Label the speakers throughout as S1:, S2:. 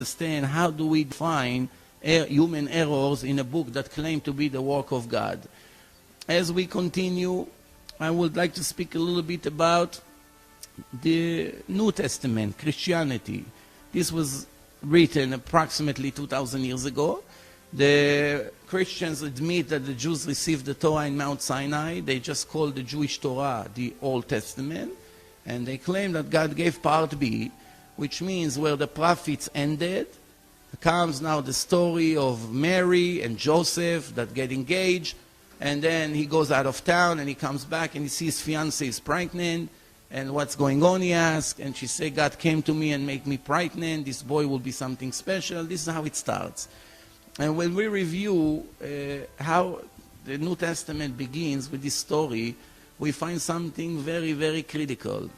S1: understand how do we define human errors in a book that claims to be the work of God. As we continue, I would like to speak a little bit about the New Testament, Christianity. This was written approximately 2,000 years ago. The Christians admit that the Jews received the Torah in Mount Sinai. They just call the Jewish Torah the Old Testament. And they claim that God gave part B, which means where the prophets ended, comes now the story of Mary and Joseph that get engaged, and then he goes out of town and he comes back and he sees his fiancée is pregnant, and what's going on, he asks, and she said, God came to me and made me pregnant, this boy will be something special. This is how it starts. And when we review how the New Testament begins with this story, we find something very, very critical.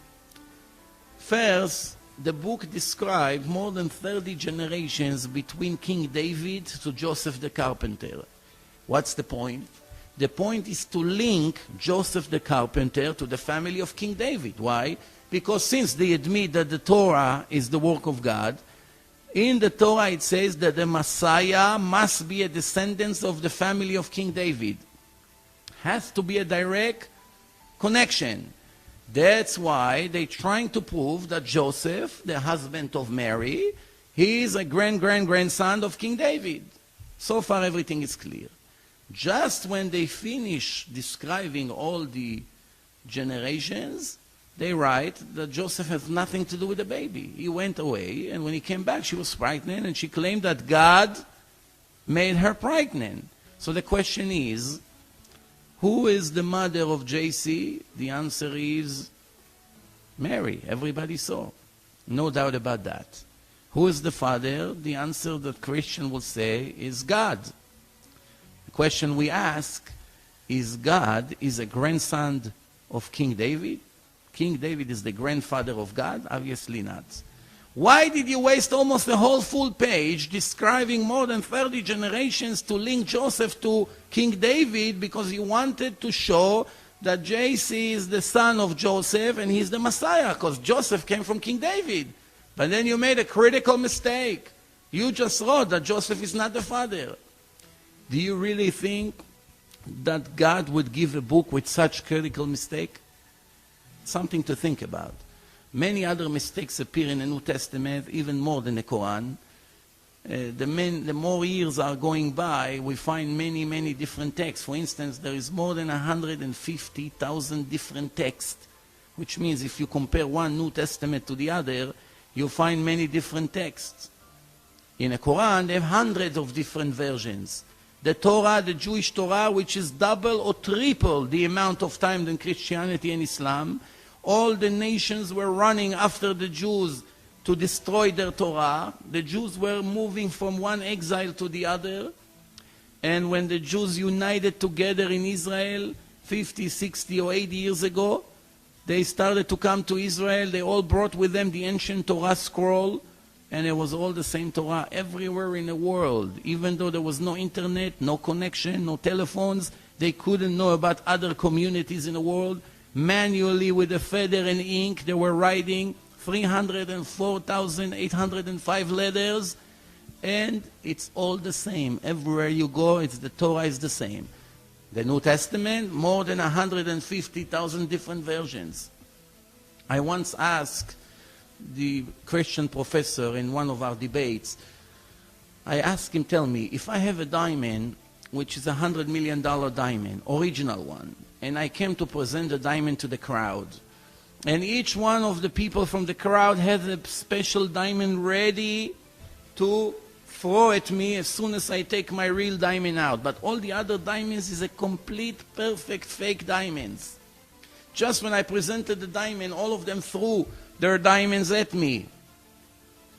S1: First, the book describes more than 30 generations between King David to Joseph the carpenter. What's the point? The point is to link Joseph the carpenter to the family of King David. Why? Because since they admit that the Torah is the work of God, in the Torah it says that the Messiah must be a descendant of the family of King David. Has to be a direct connection. That's why they're trying to prove that Joseph, the husband of Mary, he is a grandson of King David. So far everything is clear. Just when they finish describing all the generations, they write that Joseph has nothing to do with the baby. He went away, and when he came back, she was pregnant, and she claimed that God made her pregnant. So the question is, who is the mother of JC? The answer is Mary. Everybody saw. No doubt about that. Who is the father? The answer that Christian will say is God. The question we ask is, God is a grandson of King David? King David is the grandfather of God? Obviously not. Why did you waste almost a whole full page describing more than 30 generations to link Joseph to King David? Because you wanted to show that JC is the son of Joseph and he's the Messiah, because Joseph came from King David. But then you made a critical mistake. You just wrote that Joseph is not the father. Do you really think that God would give a book with such critical mistake? Something to think about. Many other mistakes appear in the New Testament, even more than the Quran. The more years are going by, we find many, many different texts. For instance, there is more than 150,000 different texts, which means if you compare one New Testament to the other, you find many different texts. In the Quran, they have hundreds of different versions. The Torah, the Jewish Torah, which is double or triple the amount of time than Christianity and Islam. All the nations were running after the Jews to destroy their Torah. The Jews were moving from one exile to the other. And when the Jews united together in Israel 50, 60 or 80 years ago, they started to come to Israel. They all brought with them the ancient Torah scroll. And it was all the same Torah everywhere in the world. Even though there was no internet, no connection, no telephones, they couldn't know about other communities in the world. Manually with a feather and ink, they were writing 304,805 letters, and it's all the same. Everywhere you go, the Torah is the same. The New Testament, more than 150,000 different versions. I once asked the Christian professor in one of our debates, I asked him, tell me, if I have a diamond, which is $100 million diamond, original one, and I came to present the diamond to the crowd, and each one of the people from the crowd had a special diamond ready to throw at me as soon as I take my real diamond out. But all the other diamonds is a complete, perfect, fake diamonds. Just when I presented the diamond, all of them threw their diamonds at me.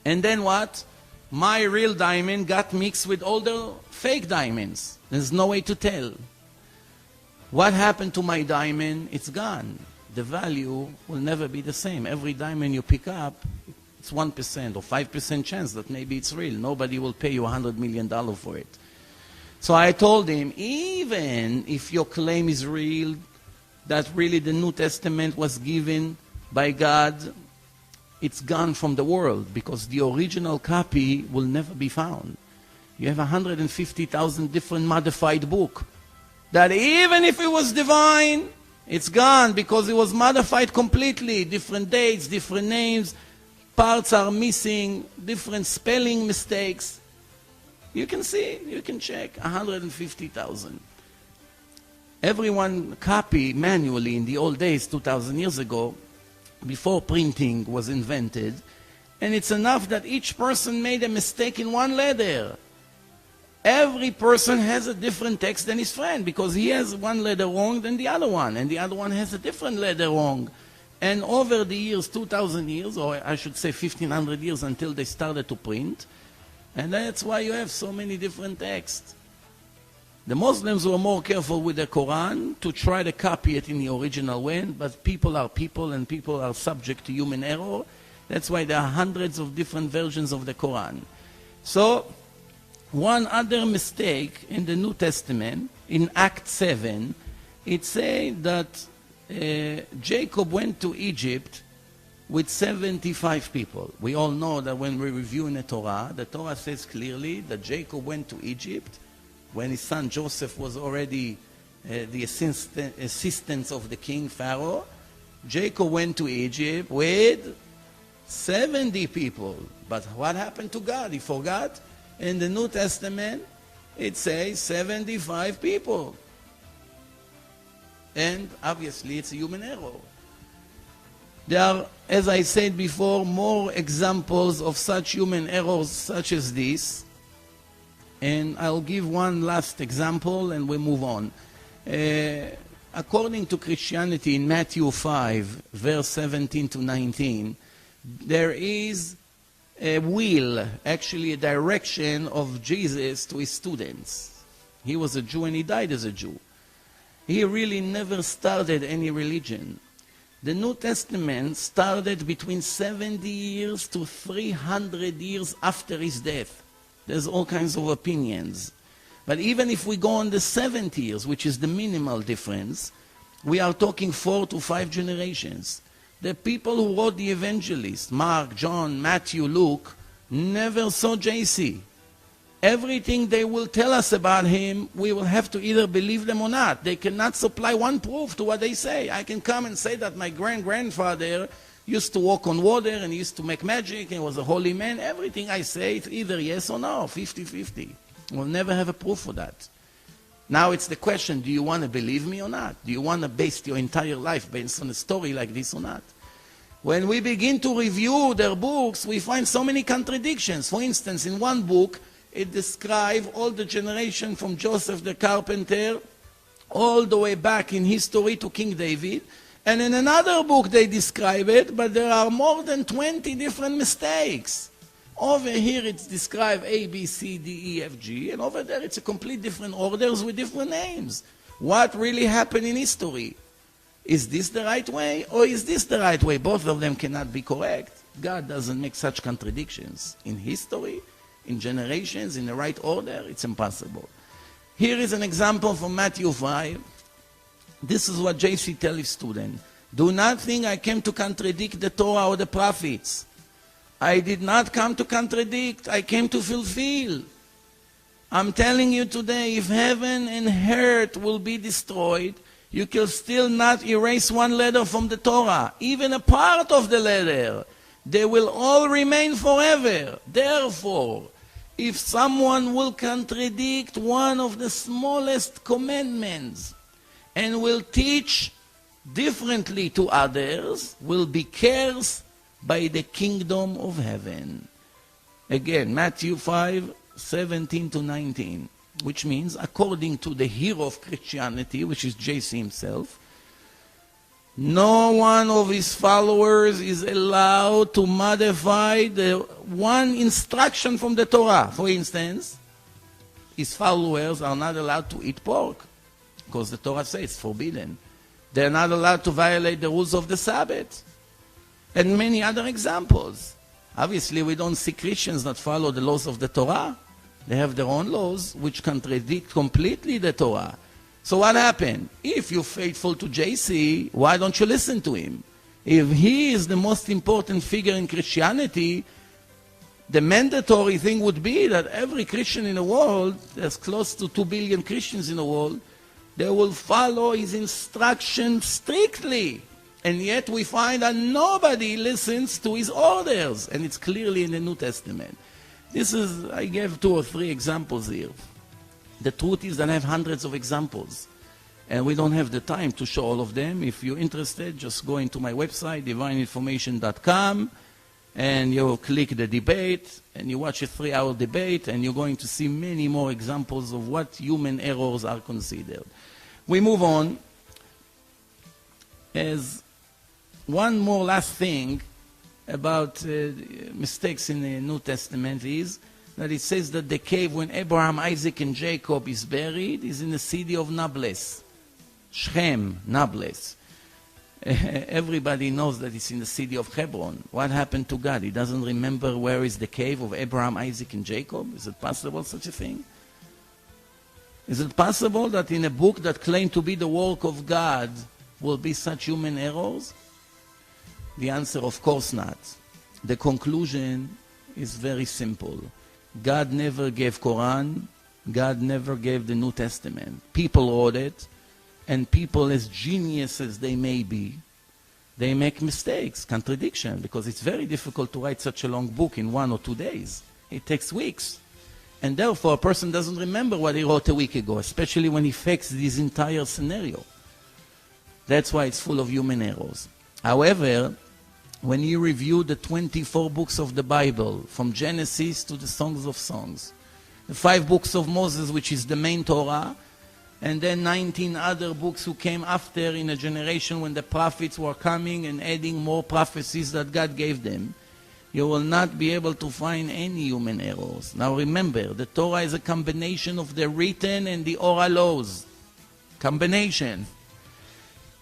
S1: And then what? My real diamond got mixed with all the fake diamonds. There's no way to tell. What happened to my diamond? It's gone. The value will never be the same. Every diamond you pick up, it's 1% or 5% chance that maybe it's real. Nobody will pay you $100 million for it. So I told him, even if your claim is real, that really the New Testament was given by God, it's gone from the world because the original copy will never be found. You have 150,000 different modified books that even if it was divine, it's gone because it was modified completely. Different dates, different names, parts are missing, different spelling mistakes. You can see, you can check, 150,000. Everyone copy manually in the old days, 2,000 years ago, before printing was invented, and it's enough that each person made a mistake in one letter. Every person has a different text than his friend because he has one letter wrong than the other one, and the other one has a different letter wrong. And over the years, 2,000 years, or I should say 1,500 years until they started to print, and that's why you have so many different texts. The Muslims were more careful with the Quran to try to copy it in the original way, but people are people and people are subject to human error. That's why there are hundreds of different versions of the Quran. So, one other mistake in the New Testament, in Act 7, it says that Jacob went to Egypt with 75 people. We all know that when we review in the Torah says clearly that Jacob went to Egypt when his son Joseph was already the assistant of the king Pharaoh. Jacob went to Egypt with 70 people. But what happened to God? He forgot. In the New Testament, it says 75 people. And obviously it's a human error. There are, as I said before, more examples of such human errors such as this. And I'll give one last example and we'll move on. According to Christianity, in Matthew 5, verse 17 to 19, there is a will, actually a direction of Jesus to his students. He was a Jew and he died as a Jew. He really never started any religion. The New Testament started between 70 years to 300 years after his death. There's all kinds of opinions. But even if we go on the 70 years, which is the minimal difference, we are talking 4 to 5 generations. The people who wrote the evangelists, Mark, John, Matthew, Luke, never saw JC. Everything they will tell us about him, we will have to either believe them or not. They cannot supply one proof to what they say. I can come and say that my grandfather used to walk on water and he used to make magic and was a holy man. Everything I say, it's either yes or no, 50-50. We'll never have a proof for that. Now it's the question, do you want to believe me or not? Do you want to base your entire life based on a story like this or not? When we begin to review their books, we find so many contradictions. For instance, in one book, it describes all the generation from Joseph the carpenter all the way back in history to King David. And in another book they describe it, but there are more than 20 different mistakes. Over here it's described A, B, C, D, E, F, G, and over there it's a complete different orders with different names. What really happened in history? Is this the right way or is this the right way? Both of them cannot be correct. God doesn't make such contradictions. In history, in generations, in the right order, it's impossible. Here is an example from Matthew 5. This is what JC tells his student. Do not think I came to contradict the Torah or the prophets. I did not come to contradict. I came to fulfill. I'm telling you today, if heaven and earth will be destroyed, you can still not erase one letter from the Torah, even a part of the letter. They will all remain forever. Therefore, if someone will contradict one of the smallest commandments, and will teach differently to others, will be cursed by the kingdom of heaven. Again, Matthew 5, 17 to 19, which means, according to the hero of Christianity, which is JC himself, no one of his followers is allowed to modify the one instruction from the Torah. For instance, his followers are not allowed to eat pork, because the Torah says it's forbidden. They're not allowed to violate the rules of the Sabbath. And many other examples. Obviously, we don't see Christians that follow the laws of the Torah. They have their own laws which contradict completely the Torah. So what happened? If you're faithful to JC, why don't you listen to him? If he is the most important figure in Christianity, the mandatory thing would be that every Christian in the world, there's close to 2 billion Christians in the world, they will follow his instructions strictly. And yet we find that nobody listens to his orders. And it's clearly in the New Testament. I gave 2 or 3 examples here. The truth is that I have hundreds of examples. And we don't have the time to show all of them. If you're interested, just go into my website, divineinformation.com, and you click the debate, and you watch a 3-hour debate, and you're going to see many more examples of what human errors are considered. We move on. As one more last thing about mistakes in the New Testament is that it says that the cave when Abraham, Isaac, and Jacob is buried is in the city of Nablus. Shechem, Nablus. Everybody knows that it's in the city of Hebron. What happened to God? He doesn't remember where is the cave of Abraham, Isaac, and Jacob? Is it possible, such a thing? Is it possible that in a book that claimed to be the work of God will be such human errors? The answer, of course not. The conclusion is very simple. God never gave Quran. God never gave the New Testament. People wrote it, and people, as genius as they may be, they make mistakes, contradiction, because it's very difficult to write such a long book in 1 or 2 days. It takes weeks. And therefore, a person doesn't remember what he wrote a week ago, especially when he fakes this entire scenario. That's why it's full of human errors. However, when you review the 24 books of the Bible, from Genesis to the Songs of Songs, the 5 books of Moses, which is the main Torah, and then 19 other books who came after in a generation when the prophets were coming and adding more prophecies that God gave them, you will not be able to find any human errors. Now remember, the Torah is a combination of the written and the oral laws. Combination.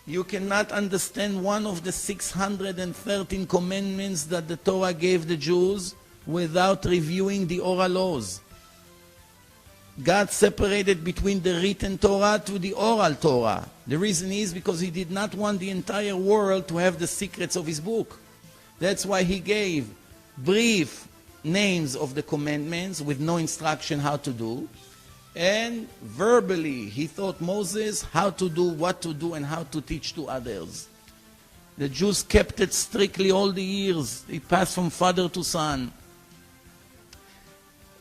S1: You cannot understand one of the 613 commandments that the Torah gave the Jews without reviewing the oral laws. God separated between the written Torah to the oral Torah. The reason is because he did not want the entire world to have the secrets of his book. That's why he gave brief names of the commandments with no instruction how to do. And verbally, he taught Moses how to do, what to do, and how to teach to others. The Jews kept it strictly all the years. It passed from father to son.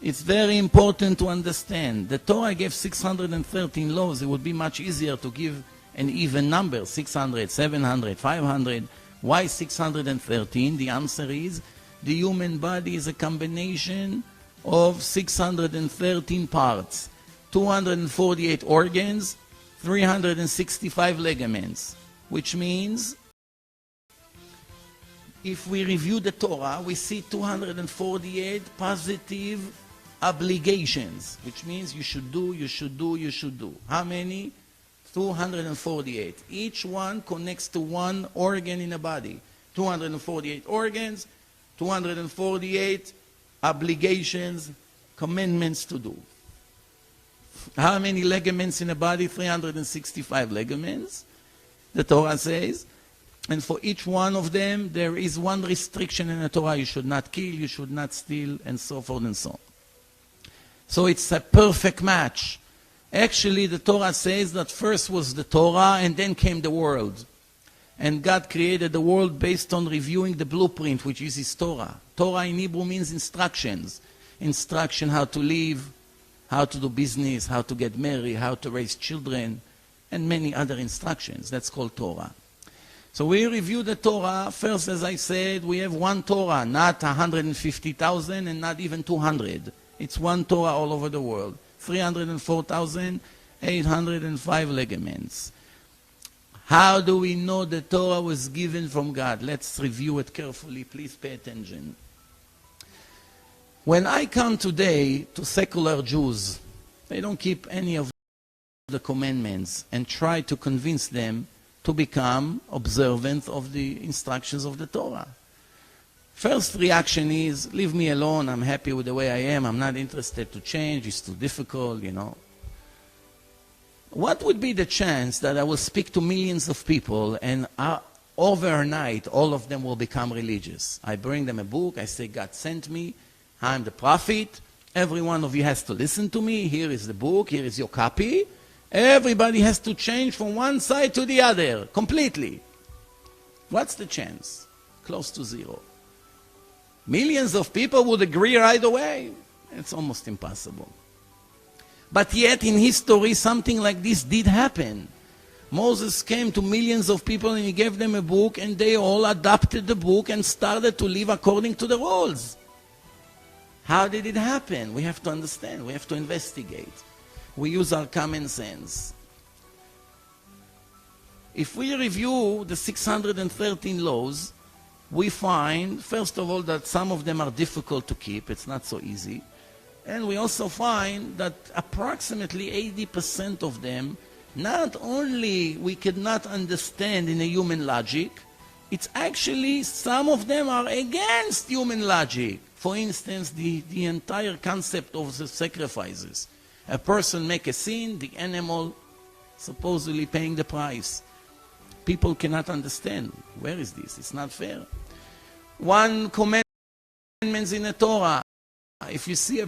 S1: It's very important to understand. The Torah gave 613 laws. It would be much easier to give an even number, 600, 700, 500. Why 613? The answer is the human body is a combination of 613 parts, 248 organs, 365 ligaments, which means if we review the Torah, we see 248 positive obligations, which means you should do, you should do, you should do. How many? 248. Each one connects to one organ in the body. 248 organs, 248 obligations, commandments to do. How many ligaments in the body? 365 ligaments, the Torah says. And for each one of them, there is one restriction in the Torah. You should not kill, you should not steal, and so forth and so on. So it's a perfect match. Actually, the Torah says that first was the Torah, and then came the world. And God created the world based on reviewing the blueprint, which is his Torah. Torah in Hebrew means instructions. Instruction how to live, how to do business, how to get married, how to raise children, and many other instructions. That's called Torah. So we review the Torah. First, as I said, we have one Torah, not 150,000 and not even 200. It's one Torah all over the world. 304,805 ligaments. How do we know the Torah was given from God? Let's review it carefully. Please pay attention. When I come today to secular Jews, they don't keep any of the commandments and try to convince them to become observant of the instructions of the Torah. First reaction is, leave me alone, I'm happy with the way I am, I'm not interested to change, it's too difficult, you know. What would be the chance that I will speak to millions of people and overnight, all of them will become religious. I bring them a book, I say, God sent me, I'm the prophet, every one of you has to listen to me, here is the book, here is your copy. Everybody has to change from one side to the other, completely. What's the chance? Close to zero. Millions of people would agree right away. It's almost impossible. But yet in history something like this did happen. Moses came to millions of people and he gave them a book and they all adopted the book and started to live according to the rules. How did it happen? We have to understand, we have to investigate. We use our common sense. If we review the 613 laws, we find, first of all, that some of them are difficult to keep. It's not so easy. And we also find that approximately 80% of them, not only we cannot understand in a human logic, it's actually, some of them are against human logic. For instance, the entire concept of the sacrifices. A person make a sin, the animal supposedly paying the price. People cannot understand. Where is this? It's not fair. One commandment in the Torah, if you see a